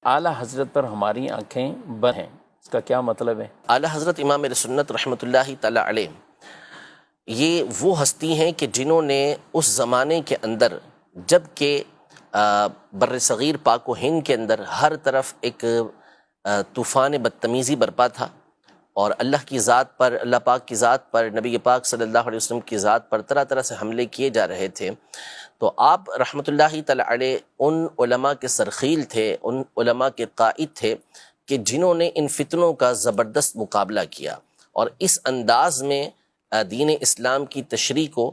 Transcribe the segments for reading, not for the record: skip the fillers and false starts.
اعلیٰ حضرت پر ہماری آنکھیں بند ہیں، اس کا کیا مطلب ہے؟ اعلیٰ حضرت امام اہل سنت رحمۃ اللہ تعالی علیہ یہ وہ ہستی ہیں کہ جنہوں نے اس زمانے کے اندر، جب کہ بر صغیر پاک و ہند کے اندر ہر طرف ایک طوفان بدتمیزی برپا تھا، اور اللہ کی ذات پر، اللہ پاک کی ذات پر، نبی پاک صلی اللہ علیہ وسلم کی ذات پر طرح طرح سے حملے کیے جا رہے تھے، تو آپ رحمۃ اللہ تعالی علیہ ان علماء کے سرخیل تھے، ان علماء کے قائد تھے کہ جنہوں نے ان فتنوں کا زبردست مقابلہ کیا، اور اس انداز میں دین اسلام کی تشریح کو،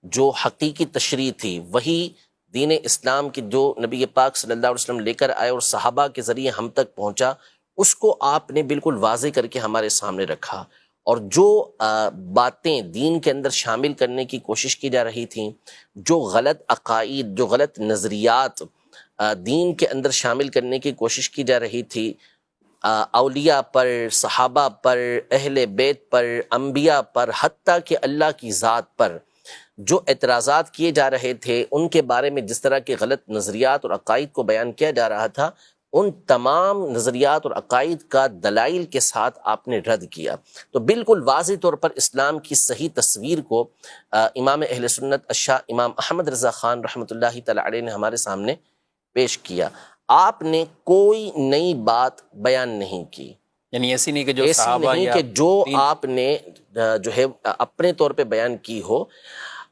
جو حقیقی تشریح تھی وہی دین اسلام کی جو نبی پاک صلی اللہ علیہ وسلم لے کر آئے اور صحابہ کے ذریعے ہم تک پہنچا، اس کو آپ نے بالکل واضح کر کے ہمارے سامنے رکھا، اور جو باتیں دین کے اندر شامل کرنے کی کوشش کی جا رہی تھیں، جو غلط عقائد، جو غلط نظریات دین کے اندر شامل کرنے کی کوشش کی جا رہی تھی، اولیاء پر، صحابہ پر، اہل بیت پر، انبیاء پر، حتیٰ کہ اللہ کی ذات پر جو اعتراضات کیے جا رہے تھے، ان کے بارے میں جس طرح کے غلط نظریات اور عقائد کو بیان کیا جا رہا تھا، ان تمام نظریات اور عقائد کا دلائل کے ساتھ آپ نے رد کیا۔ تو بالکل واضح طور پر اسلام کی صحیح تصویر کو امام اہل سنت الشاہ امام احمد رضا خان رحمۃ اللہ تعالی علیہ نے ہمارے سامنے پیش کیا۔ آپ نے کوئی نئی بات بیان نہیں کی، یعنی ایسی نہیں کہ جو ایسی صحابہ نہیں یا کہ جو آپ نے جو ہے اپنے طور پہ بیان کی ہو،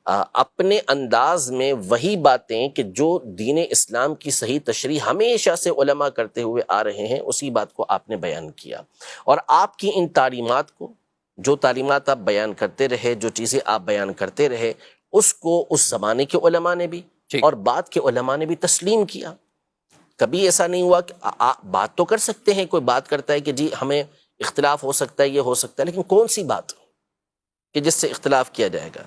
اپنے انداز میں وہی باتیں کہ جو دین اسلام کی صحیح تشریح ہمیشہ سے علماء کرتے ہوئے آ رہے ہیں، اسی بات کو آپ نے بیان کیا، اور آپ کی ان تعلیمات کو، جو تعلیمات آپ بیان کرتے رہے، جو چیزیں آپ بیان کرتے رہے، اس کو اس زمانے کے علماء نے بھی اور بعد کے علماء نے بھی تسلیم کیا۔ کبھی ایسا نہیں ہوا کہ بات تو کر سکتے ہیں، کوئی بات کرتا ہے کہ جی ہمیں اختلاف ہو سکتا ہے، یہ ہو سکتا ہے، لیکن کون سی بات کہ جس سے اختلاف کیا جائے گا،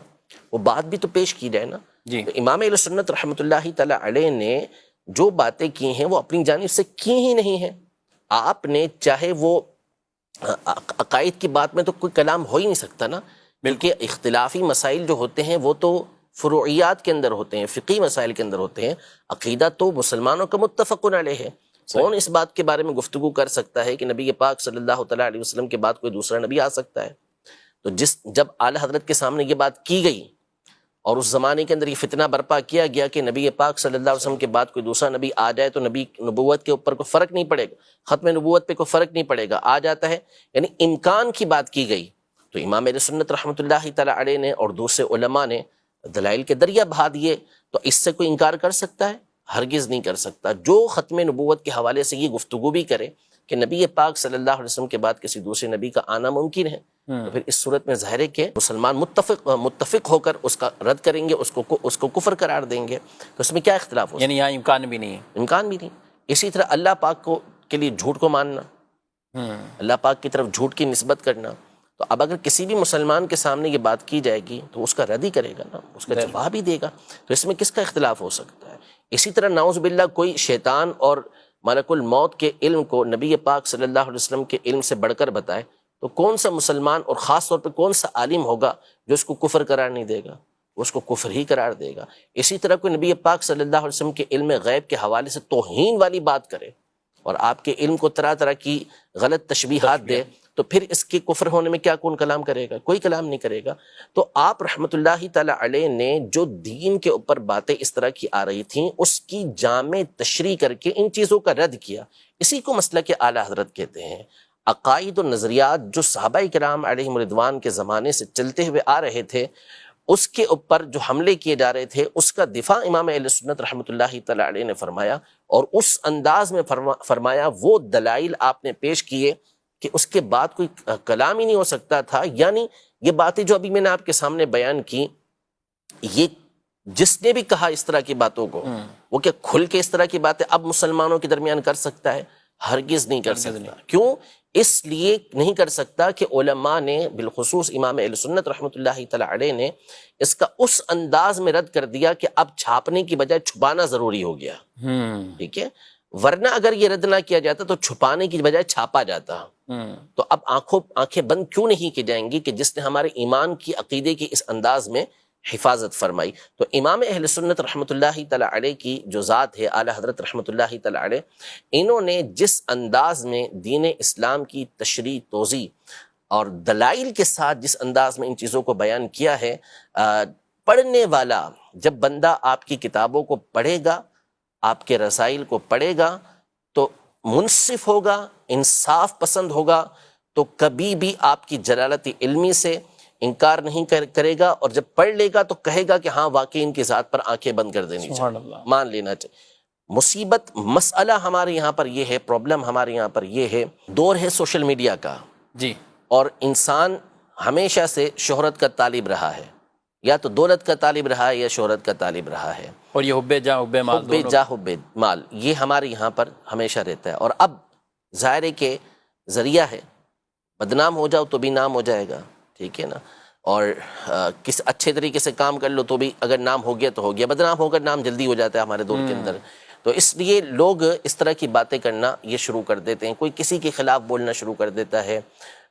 وہ بات بھی تو پیش کی جائے نا۔ تو امام اہل سنت رحمۃ اللہ تعالی علیہ نے جو باتیں کی ہیں وہ اپنی جانب سے کی ہی نہیں ہیں۔ آپ نے چاہے وہ عقائد کی بات میں تو کوئی کلام ہو ہی نہیں سکتا نا، بلکہ اختلافی مسائل جو ہوتے ہیں وہ تو فروعیات کے اندر ہوتے ہیں، فقہی مسائل کے اندر ہوتے ہیں۔ عقیدہ تو مسلمانوں کا متفق علیہ ہے۔ کون اس بات کے بارے میں گفتگو کر سکتا ہے کہ نبی پاک صلی اللہ تعالیٰ علیہ وسلم کے بعد کوئی دوسرا نبی آ سکتا ہے؟ تو جب اعلیٰ حضرت کے سامنے یہ بات کی گئی، اور اس زمانے کے اندر یہ فتنہ برپا کیا گیا کہ نبی پاک صلی اللہ علیہ وسلم کے بعد کوئی دوسرا نبی آ جائے تو نبی نبوت کے اوپر کوئی فرق نہیں پڑے گا، ختم نبوت پہ کوئی فرق نہیں پڑے گا، آ جاتا ہے، یعنی امکان کی بات کی گئی، تو امام اہل سنت رحمۃ اللہ تعالی علیہ نے اور دوسرے علماء نے دلائل کے دریا بہا دیے، تو اس سے کوئی انکار کر سکتا ہے؟ ہرگز نہیں کر سکتا۔ جو ختم نبوت کے حوالے سے یہ گفتگو بھی کرے کہ نبی پاک صلی اللہ علیہ وسلم کے بعد کسی دوسرے نبی کا آنا ممکن ہے، تو پھر اس صورت میں ظاہر ہے کہ مسلمان متفق ہو کر اس کا رد کریں گے، اس کو کفر قرار دیں گے، تو اس میں کیا اختلاف ہو سکتا ہے؟ یعنی یہاں امکان بھی نہیں ہے، امکان بھی نہیں۔ اسی طرح اللہ پاک کے لیے جھوٹ کو ماننا، اللہ پاک کی طرف جھوٹ کی نسبت کرنا، تو اب اگر کسی بھی مسلمان کے سامنے یہ بات کی جائے گی تو اس کا رد ہی کرے گا نا، اس کا جواب ہی دے گا، تو اس میں کس کا اختلاف ہو سکتا ہے؟ اسی طرح نعوذ باللہ کوئی شیطان اور ملک الموت کے علم کو نبی پاک صلی اللہ علیہ وسلم کے علم سے بڑھ کر بتائے، تو کون سا مسلمان اور خاص طور پہ کون سا عالم ہوگا جو اس کو کفر قرار نہیں دے گا؟ اس کو کفر ہی قرار دے گا۔ اسی طرح کوئی نبی پاک صلی اللہ علیہ وسلم کے علم غیب کے حوالے سے توہین والی بات کرے اور آپ کے علم کو طرح طرح کی غلط تشبیہات دے، تو پھر اس کے کفر ہونے میں کیا کون کلام کرے گا؟ کوئی کلام نہیں کرے گا۔ تو آپ رحمۃ اللہ تعالی علیہ نے جو دین کے اوپر باتیں اس طرح کی آ رہی تھیں، اس کی جامع تشریح کر کے ان چیزوں کا رد کیا۔ اسی کو مسلک اعلیٰ حضرت کہتے ہیں۔ عقائد و نظریات جو صحابہ کرام علیہم رضوان کے زمانے سے چلتے ہوئے آ رہے تھے، اس کے اوپر جو حملے کیے جا رہے تھے، اس کا دفاع امام اہل سنت رحمۃ اللہ تعالی علیہ نے فرمایا، اور اس انداز میں فرمایا، وہ دلائل آپ نے پیش کیے کہ اس کے بعد کوئی کلام ہی نہیں ہو سکتا تھا۔ یعنی یہ باتیں جو ابھی میں نے آپ کے سامنے بیان کی، یہ جس نے بھی کہا اس طرح کی باتوں کو، وہ کیا کھل کے اس طرح کی باتیں اب مسلمانوں کے درمیان کر سکتا ہے؟ ہرگز نہیں کر سکتا۔ کیوں؟ اس لیے نہیں کر سکتا کہ علماء نے، بالخصوص امام اہل سنت رحمۃ اللہ تعالی علیہ نے، اس کا اس انداز میں رد کر دیا کہ اب چھاپنے کی بجائے چھپانا ضروری ہو گیا۔ ٹھیک ہے، ورنہ اگر یہ رد نہ کیا جاتا تو چھپانے کی بجائے چھاپا جاتا۔ تو اب آنکھیں بند کیوں نہیں کی جائیں گی کہ جس نے ہمارے ایمان کی، عقیدے کی اس انداز میں حفاظت فرمائی. تو امام اہل سنت رحمۃ اللہ تعالی علیہ کی جو ذات ہے اعلیٰ حضرت رحمۃ اللہ تعالی علیہ، انہوں نے جس انداز میں دین اسلام کی تشریح توضیح اور دلائل کے ساتھ جس انداز میں ان چیزوں کو بیان کیا ہے، پڑھنے والا جب بندہ آپ کی کتابوں کو پڑھے گا، آپ کے رسائل کو پڑھے گا تو منصف ہوگا، انصاف پسند ہوگا، تو کبھی بھی آپ کی جلالت علمی سے انکار نہیں کرے گا، اور جب پڑھ لے گا تو کہے گا کہ ہاں واقعی ان کی ذات پر آنکھیں بند کر دینی سبحان چاہیے، اللہ. مان لینا چاہیے. مصیبت مسئلہ ہمارے یہاں پر یہ ہے، پرابلم ہمارے یہاں پر یہ ہے، دور ہے سوشل میڈیا کا، جی اور انسان ہمیشہ سے شہرت کا طالب رہا ہے، یا تو دولت کا طالب رہا ہے یا شہرت کا طالب رہا ہے. اور یہ حب جاہ حب مال حب دونوں. جا حب مال یہ ہمارے یہاں پر ہمیشہ رہتا ہے. اور اب ظاہر ہے کہ ذریعہ ہے، بدنام ہو جاؤ تو بھی نام ہو جائے گا، ٹھیک ہے نا، اور کس اچھے طریقے سے کام کر لو تو بھی اگر نام ہو گیا تو ہو گیا، بدنام ہو کر نام جلدی ہو جاتا ہے ہمارے دور کے اندر. تو اس لیے لوگ اس طرح کی باتیں کرنا یہ شروع کر دیتے ہیں. کوئی کسی کے خلاف بولنا شروع کر دیتا ہے،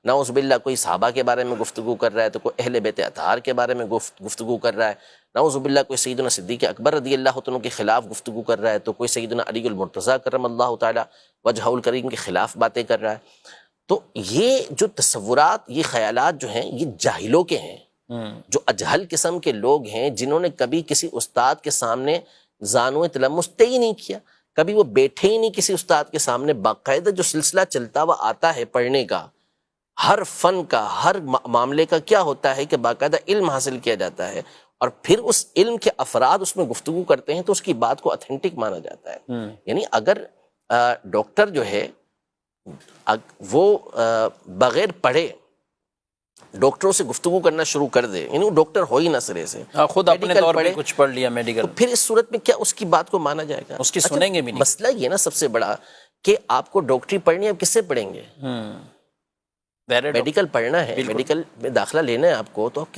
نعوذ باللہ کوئی صحابہ کے بارے میں گفتگو کر رہا ہے، تو کوئی اہل بیت اطہار کے بارے میں گفتگو کر رہا ہے، نعوذ باللہ کوئی سیدنا صدیق اکبر رضی اللہ عنہ کے خلاف گفتگو کر رہا ہے، تو کوئی سیدنا علی المرتضیٰ کرم اللہ تعالی وجہہ الکریم کے خلاف باتیں کر رہا ہے. تو یہ جو تصورات، یہ خیالات جو ہیں، یہ جاہلوں کے ہیں، جو اجہل قسم کے لوگ ہیں، جنہوں نے کبھی کسی استاد کے سامنے زانو تلمس طے ہی نہیں کیا، کبھی وہ بیٹھے ہی نہیں کسی استاد کے سامنے. باقاعدہ جو سلسلہ چلتا ہوا آتا ہے پڑھنے کا، ہر فن کا، ہر معاملے کا کیا ہوتا ہے کہ باقاعدہ علم حاصل کیا جاتا ہے، اور پھر اس علم کے افراد اس میں گفتگو کرتے ہیں تو اس کی بات کو اتھینٹک مانا جاتا ہے. یعنی اگر ڈاکٹر جو ہے وہ بغیر پڑھے ڈاکٹروں سے گفتگو کرنا شروع کر دے، یعنی وہ ڈاکٹر ہو ہی نہ سرے سے، خود اپنے طور پہ کچھ پڑھ لیا میڈیکل، تو پھر اس صورت میں کیا اس کی بات کو مانا جائے گا؟ اس کی سنیں گے بھی نہیں. مسئلہ یہ نا سب سے بڑا کہ آپ کو ڈاکٹری پڑھنی ہے، آپ کس سے پڑھیں گے؟ میڈیکل پڑھنا ہے، میڈیکل میں داخلہ لینا ہے آپ کو، تو آپ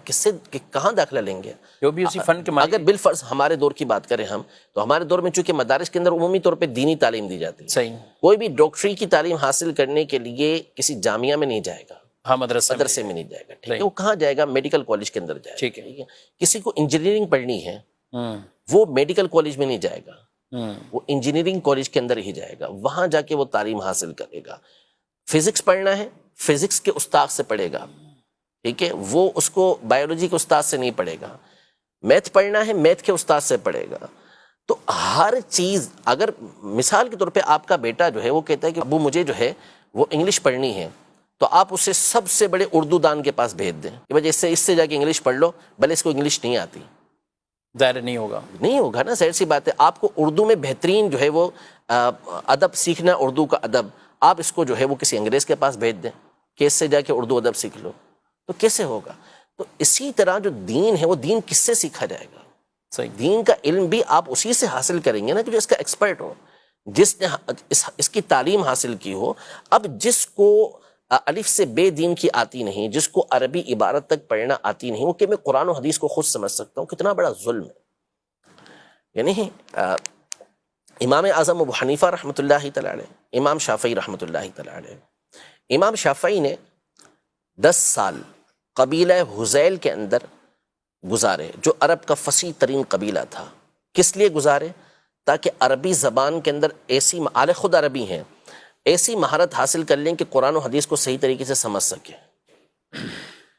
کس سے کہاں داخلہ لیں گے؟ جو بھی اسی فن کے اگر بالفرض ہمارے دور کی بات کریں ہم، تو ہمارے دور میں چونکہ مدارس کے اندر عمومی طور پہ دینی تعلیم دی جاتی ہے، صحیح، کوئی بھی ڈاکٹری کی تعلیم حاصل کرنے کے لیے کسی جامعہ میں نہیں جائے گا، ہاں مدرسے میں نہیں جائے گا، ٹھیک ہے، وہ کہاں جائے گا؟ میڈیکل کالج کے اندر جائے گا، ٹھیک ہے. کسی کو انجینئرنگ پڑھنی ہے، وہ میڈیکل کالج میں نہیں جائے گا، وہ انجینئرنگ کالج کے اندر ہی جائے گا، وہاں جا کے وہ تعلیم حاصل کرے گا. فزکس پڑھنا ہے، فزکس کے استاد سے پڑھے گا، ٹھیک ہے، وہ اس کو بایولوجی کے استاد سے نہیں پڑھے گا. میتھ پڑھنا ہے، میتھ کے استاد سے پڑھے گا. تو ہر چیز، اگر مثال کے طور پہ آپ کا بیٹا جو ہے وہ کہتا ہے کہ ابو مجھے جو ہے وہ انگلش پڑھنی ہے، تو آپ اسے سب سے بڑے اردو دان کے پاس بھیج دیں کہ بھائی اس سے جا کے انگلش پڑھ لو، بھلے اس کو انگلش نہیں آتی. ظاہر نہیں ہوگا نا، ظاہر سی بات ہے. آپ کو اردو میں بہترین جو ہے وہ ادب سیکھنا، اردو کا ادب، آپ اس کو جو ہے وہ کسی انگریز کے پاس بھیج دیں کہ اس سے جا کے اردو ادب سیکھ لو، تو کیسے ہوگا؟ تو اسی طرح جو دین ہے وہ دین کس سے سیکھا جائے گا؟ صحیح، دین کا علم بھی آپ اسی سے حاصل کریں گے نا جو اس کا ایکسپرٹ ہو، جس نے اس کی تعلیم حاصل کی ہو. اب جس کو الف سے بے دین کی آتی نہیں، جس کو عربی عبارت تک پڑھنا آتی نہیں، وہ کہ میں قرآن و حدیث کو خود سمجھ سکتا ہوں، کتنا بڑا ظلم ہے. یعنی امام اعظم ابو حنیفہ رحمۃ اللہ تعالی علیہ، امام شافعی رحمۃ اللہ تعالی علیہ، امام شافعی نے 10 سال قبیلہ حذیل کے اندر گزارے، جو عرب کا فصیح ترین قبیلہ تھا. کس لیے گزارے؟ تاکہ عربی زبان کے اندر ایسی اعلی خود عربی ہیں، ایسی مہارت حاصل کر لیں کہ قرآن و حدیث کو صحیح طریقے سے سمجھ سکیں،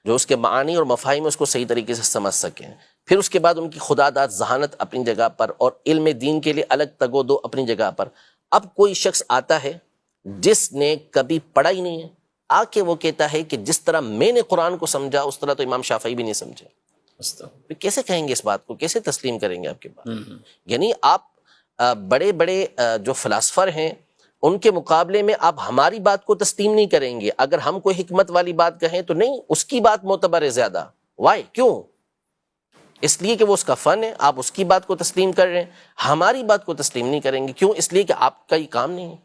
جو اس کے معانی اور مفاہیم ہے اس کو صحیح طریقے سے سمجھ سکیں. پھر اس کے بعد ان کی خداداد ذہانت اپنی جگہ پر، اور علم دین کے لیے الگ تگ و دو اپنی جگہ پر. اب کوئی شخص آتا ہے جس نے کبھی پڑھا ہی نہیں ہے، آ کے وہ کہتا ہے کہ جس طرح میں نے قرآن کو سمجھا اس طرح تو امام شافعی بھی نہیں سمجھے. پھر کیسے کہیں گے اس بات کو؟ کیسے تسلیم کریں گے آپ کے بات؟ یعنی آپ بڑے بڑے جو فلاسفر ہیں ان کے مقابلے میں آپ ہماری بات کو تسلیم نہیں کریں گے. اگر ہم کوئی حکمت والی بات کہیں تو نہیں، اس کی بات معتبر ہے زیادہ. وائی؟ کیوں؟ اس لیے کہ وہ اس کا فن ہے، آپ اس کی بات کو تسلیم کر رہے ہیں، ہماری بات کو تسلیم نہیں کریں گے. کیوں؟ اس لیے کہ آپ کا یہ کام نہیں ہے.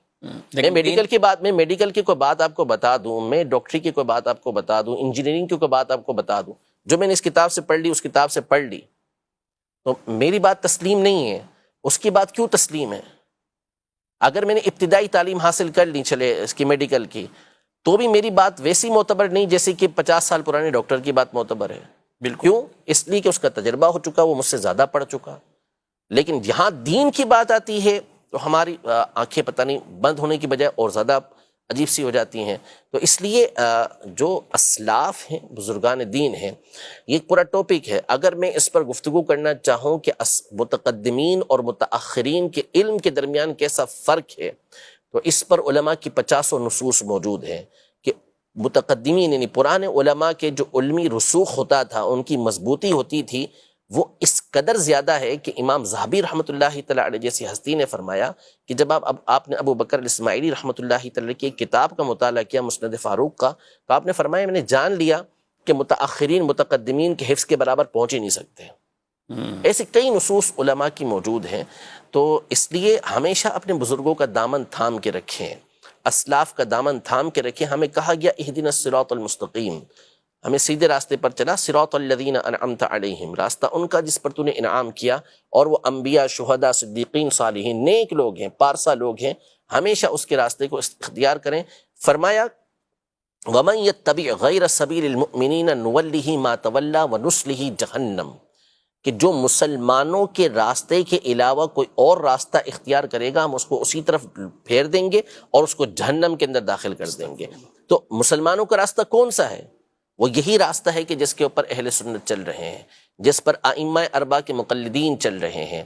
میں میڈیکل کی کوئی بات آپ کو بتا دوں، میں ڈاکٹری کی کوئی بات آپ کو بتا دوں، انجینئرنگ کی کوئی بات آپ کو بتا دوں، جو میں نے اس کتاب سے پڑھ لی اس کتاب سے پڑھ لی، تو میری بات تسلیم نہیں ہے. اس کی بات کیوں تسلیم ہے؟ اگر میں نے ابتدائی تعلیم حاصل کر لی چلے اس کی میڈیکل کی، تو بھی میری بات ویسی معتبر نہیں جیسے کہ 50 سال پرانے ڈاکٹر کی بات معتبر ہے. بالکل کیوں؟ اس لیے کہ اس کا تجربہ ہو چکا، وہ مجھ سے زیادہ پڑھ چکا. لیکن جہاں دین کی بات آتی ہے تو ہماری آنکھیں پتہ نہیں بند ہونے کی بجائے اور زیادہ عجیب سی ہو جاتی ہیں. تو اس لیے جو اسلاف ہیں، بزرگان دین ہیں، یہ ایک پورا ٹاپک ہے. اگر میں اس پر گفتگو کرنا چاہوں کہ متقدمین اور متاخرین کے علم کے درمیان کیسا فرق ہے، تو اس پر علماء کی 50 نصوص موجود ہیں کہ متقدمین یعنی پرانے علماء کے جو علمی رسوخ ہوتا تھا، ان کی مضبوطی ہوتی تھی، وہ اس قدر زیادہ ہے کہ امام ذہبی رحمۃ اللہ تعالیٰ علیہ جیسی ہستی نے فرمایا کہ جب آپ نے ابو بکر الاسماعیلی رحمۃ اللہ تعالیٰ کی ایک کتاب کا مطالعہ کیا، مسند فاروق کا، تو آپ نے فرمایا میں نے جان لیا کہ متاخرین متقدمین کے حفظ کے برابر پہنچ ہی نہیں سکتے. ایسے کئی نصوص علماء کی موجود ہیں. تو اس لیے ہمیشہ اپنے بزرگوں کا دامن تھام کے رکھیں، اسلاف کا دامن تھام کے رکھیں. ہمیں کہا گیا اہدنا الصراط المستقیم، ہمیں سیدھے راستے پر چلا. صراط الذین انعمت علیہم، راستہ ان کا جس پر تو نے انعام کیا، اور وہ انبیاء، شہداء، صدیقین، صالحین، نیک لوگ ہیں، پارسا لوگ ہیں. ہمیشہ اس کے راستے کو اختیار کریں. فرمایا وَمَن يَتَّبِعْ غَيْرَ سَبِيلِ الْمُؤْمِنِينَ نُوَلِّهِ مَا تَوَلَّى وَنُصْلِهِ جَهَنَّمَ، کہ جو مسلمانوں کے راستے کے علاوہ کوئی اور راستہ اختیار کرے گا، ہم اس کو اسی طرف پھیر دیں گے اور اس کو جہنم کے اندر داخل کر دیں گے. تو مسلمانوں کا راستہ کون سا ہے؟ وہ یہی راستہ ہے کہ جس کے اوپر اہل سنت چل رہے ہیں، جس پر ائمہ اربعہ کے مقلدین چل رہے ہیں.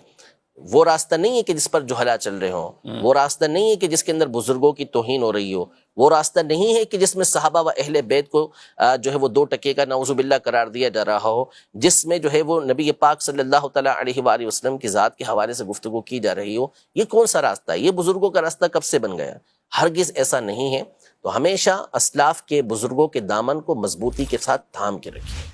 وہ راستہ نہیں ہے کہ جس پر جہلا چل رہے ہوں، وہ راستہ نہیں ہے کہ جس کے اندر بزرگوں کی توہین ہو رہی ہو، وہ راستہ نہیں ہے کہ جس میں صحابہ و اہل بیت کو جو ہے وہ 2 ٹکے کا نعوذ باللہ قرار دیا جا رہا ہو، جس میں جو ہے وہ نبی پاک صلی اللہ تعالیٰ علیہ وآلہ وسلم کی ذات کے حوالے سے گفتگو کی جا رہی ہو. یہ کون سا راستہ ہے؟ یہ بزرگوں کا راستہ کب سے بن گیا؟ ہرگز ایسا نہیں ہے. تو ہمیشہ اسلاف کے بزرگوں کے دامن کو مضبوطی کے ساتھ تھام کے رکھیں.